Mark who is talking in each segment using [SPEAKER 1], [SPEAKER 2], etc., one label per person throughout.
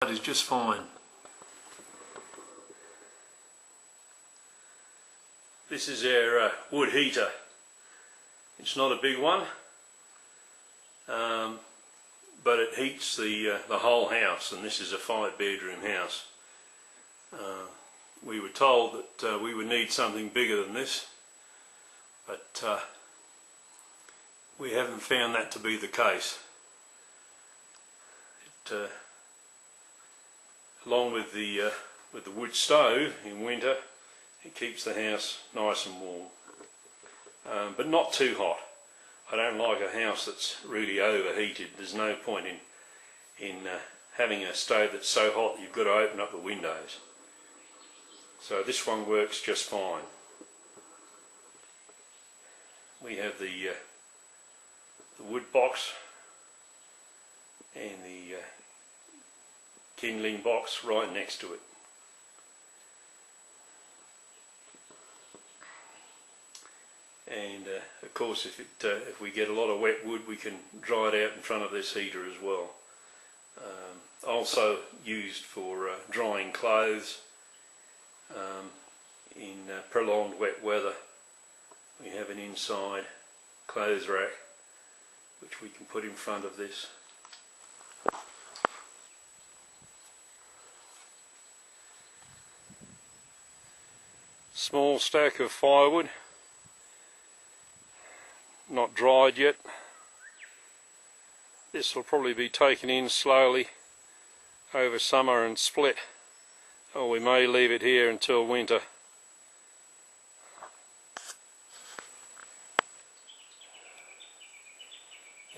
[SPEAKER 1] That is just fine. This is our wood heater. It's not a big one, but it heats the whole house, and this is a 5-bedroom house. We were told that we would need something bigger than this, but we haven't found that to be the case. Along with the wood stove in winter, it keeps the house nice and warm, but not too hot. I don't like a house that's really overheated. There's no point in having a stove that's so hot that you've got to open up the windows. So this one works just fine. We have the wood box and the kindling box right next to it. And of course, if we get a lot of wet wood, we can dry it out in front of this heater as well. Also used for drying clothes in prolonged wet weather. We have an inside clothes rack which we can put in front of this. Small stack of firewood, not dried yet. This will probably be taken in slowly over summer and split, or we may leave it here until winter.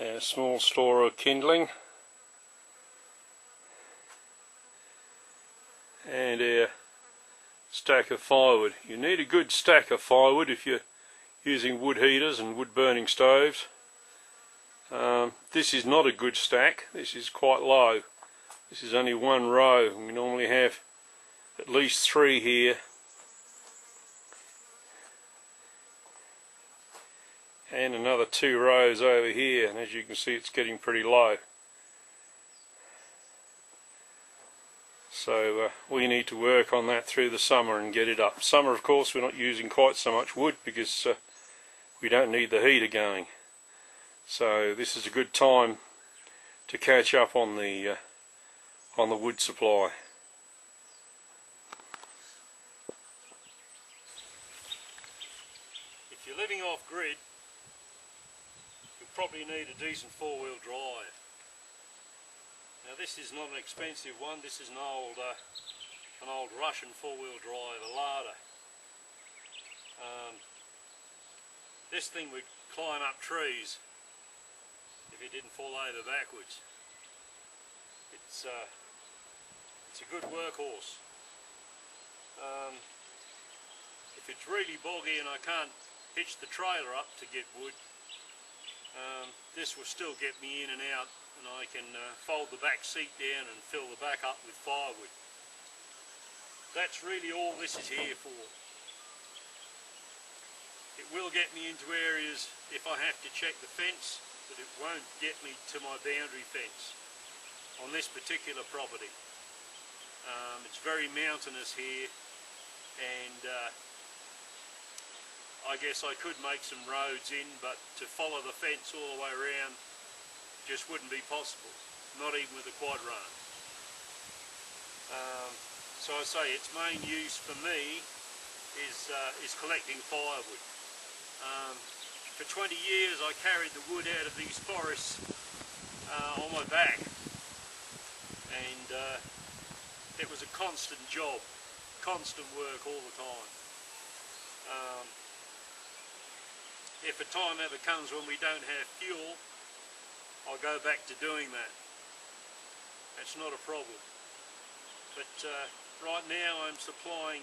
[SPEAKER 1] A small store of kindling, and our stack of firewood. You need a good stack of firewood if you're using wood heaters and wood burning stoves. This is not a good stack. This is quite low. This is only one row. We normally have at least 3 here, and another 2 rows over here, and as you can see, it's getting pretty low. So we need to work on that through the summer and get it up. Summer, of course, we're not using quite so much wood because we don't need the heater going. So this is a good time to catch up on the wood supply. If you're living off grid, you'll probably need a decent 4-wheel drive. Now this is not an expensive one. This is an old Russian 4-wheel drive, a Lada. This thing would climb up trees if it didn't fall over backwards. It's a good workhorse. If it's really boggy and I can't hitch the trailer up to get wood, this will still get me in and out, and I can fold the back seat down and fill the back up with firewood. That's really all this is here for. It will get me into areas if I have to check the fence, but it won't get me to my boundary fence on this particular property. It's very mountainous here, and I guess I could make some roads in, but to follow the fence all the way around just wouldn't be possible, not even with a quad run. So I say its main use for me is collecting firewood. For 20 years I carried the wood out of these forests on my back, and it was a constant job, constant work all the time. If a time ever comes when we don't have fuel, I'll go back to doing that. That's not a problem. But right now I'm supplying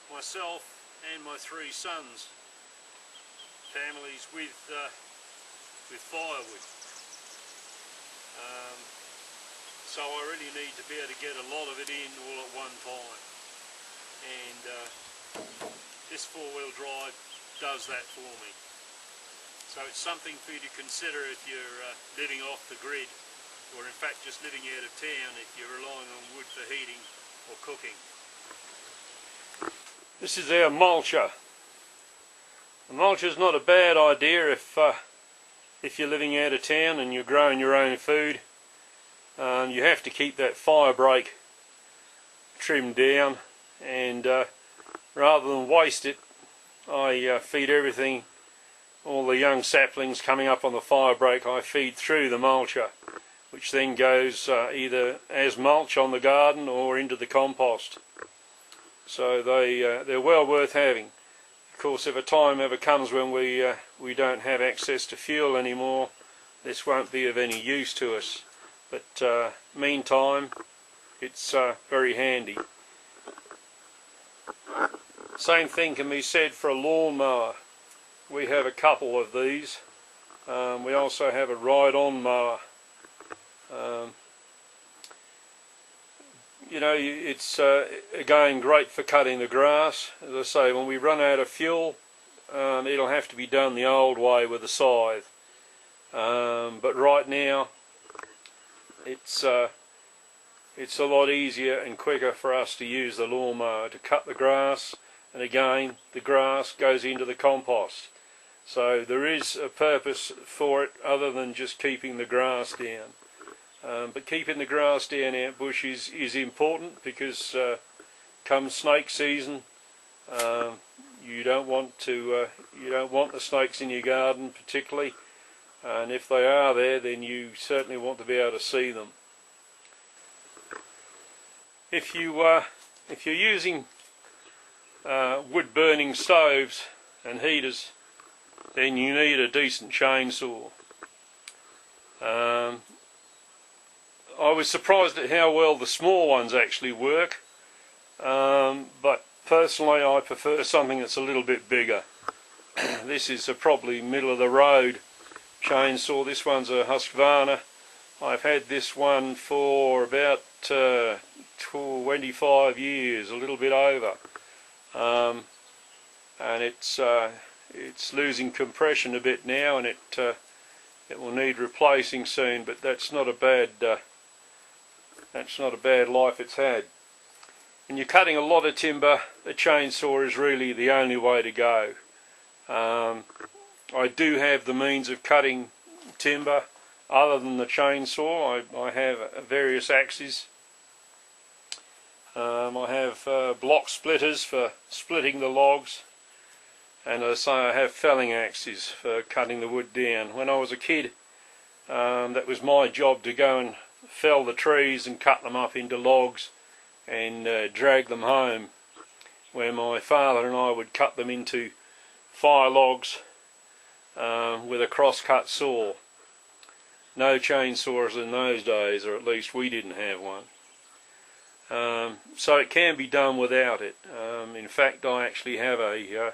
[SPEAKER 1] myself and my 3 sons' families with firewood. So I really need to be able to get a lot of it in all at one time. And this 4-wheel drive does that for me. So it's something for you to consider if you're living off the grid or in fact just living out of town if you're relying on wood for heating or cooking. This is our mulcher. The mulcher is not a bad idea if you're living out of town and you're growing your own food. You have to keep that fire break trimmed down, and rather than waste it, I feed everything, all the young saplings coming up on the fire break, I feed through the mulcher, which then goes either as mulch on the garden or into the compost. So they're well worth having. Of course, if a time ever comes when we don't have access to fuel anymore, this won't be of any use to us. But meantime, it's very handy. Same thing can be said for a lawnmower. We have a couple of these. We also have a ride-on mower. You know, it's again great for cutting the grass. As I say, when we run out of fuel, it'll have to be done the old way with a scythe. But right now, it's a lot easier and quicker for us to use the lawnmower to cut the grass, and again the grass goes into the compost. So there is a purpose for it other than just keeping the grass down. But keeping the grass down out bush is important, because come snake season, you don't want the snakes in your garden particularly, and if they are there, then you certainly want to be able to see them. If you're using wood burning stoves and heaters, then you need a decent chainsaw. I was surprised at how well the small ones actually work, but personally I prefer something that's a little bit bigger. This is a probably middle of the road chainsaw. This one's a Husqvarna. I've had this one for about 25 years, a little bit over, and it's losing compression a bit now, and it will need replacing soon. But that's not a bad life it's had. When you're cutting a lot of timber, the chainsaw is really the only way to go. I do have the means of cutting timber other than the chainsaw. I have various axes. I have block splitters for splitting the logs, and as I say, I have felling axes for cutting the wood down. When I was a kid, that was my job, to go and fell the trees and cut them up into logs and drag them home, where my father and I would cut them into fire logs with a cross-cut saw. No chainsaws in those days, or at least we didn't have one. So it can be done without it. In fact, I actually have a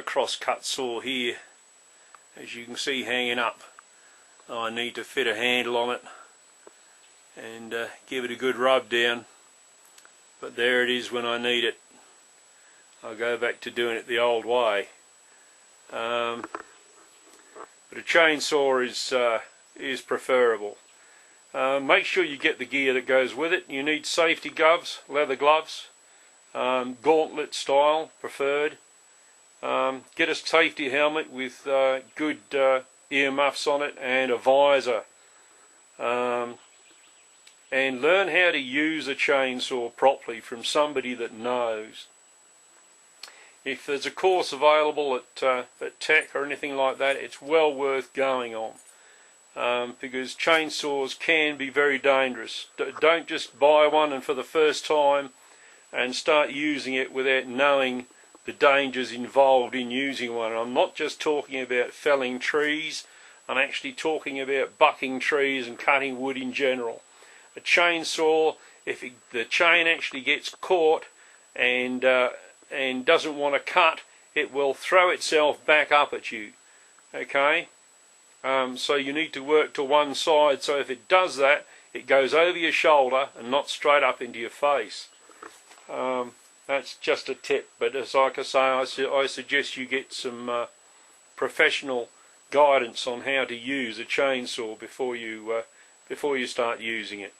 [SPEAKER 1] cross-cut saw here, as you can see hanging up. I need to fit a handle on it and give it a good rub down, but there it is when I need it. I'll go back to doing it the old way. But a chainsaw is preferable. Make sure you get the gear that goes with it. You need safety gloves, leather gloves, gauntlet style preferred. Get a safety helmet with good earmuffs on it and a visor. And learn how to use a chainsaw properly from somebody that knows. If there's a course available at Tech or anything like that, it's well worth going on, because chainsaws can be very dangerous. Don't just buy one and for the first time and start using it without knowing the dangers involved in using one. And I'm not just talking about felling trees, I'm actually talking about bucking trees and cutting wood in general. A chainsaw, if the chain actually gets caught and doesn't want to cut, it will throw itself back up at you. Okay, so you need to work to one side, so if it does that, it goes over your shoulder and not straight up into your face. That's just a tip, but as like I say, I suggest you get some professional guidance on how to use a chainsaw before you start using it.